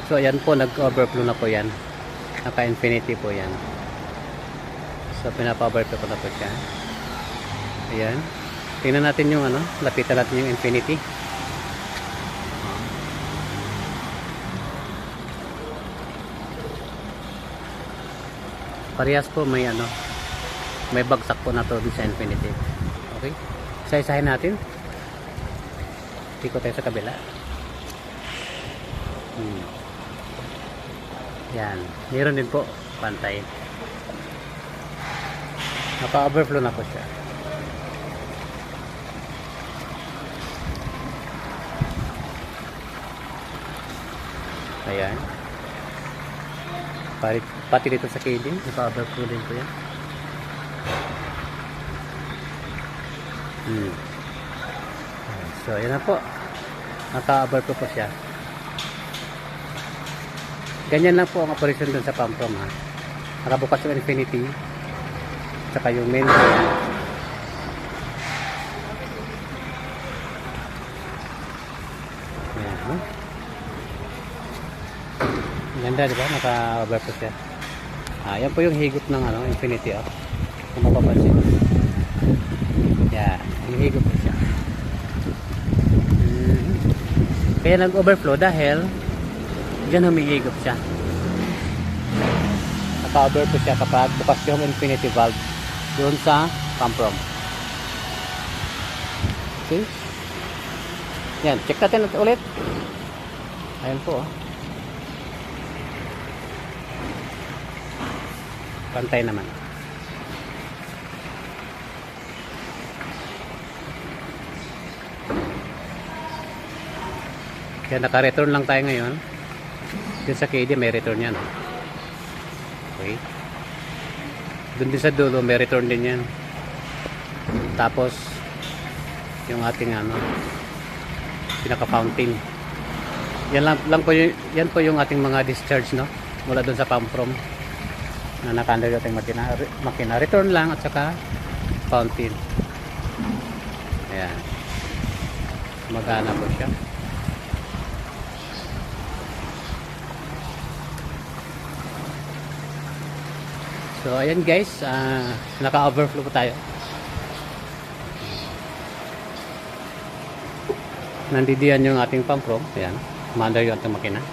So ayan po, nag-overflow na po yan. Naka-infinity po yan. So pinapa-overflow ko na po siya. Ayan. Tingnan natin yung ano, lapitan natin yung infinity. Parehas po may ano, may bagsak po na to sa infinity. Okay? Isa-isahin natin. Ikot tayo sa kabila. Yan. Meron din po. Pantay. Naka-overflow na po siya. Ayan. Pati dito sa KD. Naka-overflow din po yan. So, ayan na po. Naka-overflow po siya. Ganyan lang po ang operation dun sa pump prom, ha. Nakabukas yung infinity. Saka yung main. Ayan. Ganda, diba? Naka-overflow siya. Yan po yung higop ng ano, infinity, oh. Kung mapapansin. Yan. Yung higop po siya. Kaya nag-overflow dahil dyan humihigop siya. Naka-overflow siya kapag bukas yung infinity valve doon sa pump prom. Okay? Yan, check natin ulit. Ayan po, oh. Pantay naman. Kaya naka-return lang tayo ngayon. Dun sa KD may return yan. Okay. Dun din sa dulo may return din yan. Tapos yung ating ano, pinaka-fountain. Yan po yan po yung ating mga discharge, no? Mula dun sa pump prom na naka-under yung ating makina. Return lang at saka fountain. Ayan. Magana po siya. So ayan guys, naka-overflow po tayo. Nandidiyan yung ating pump prom. Ayan, umandar yung ating makina.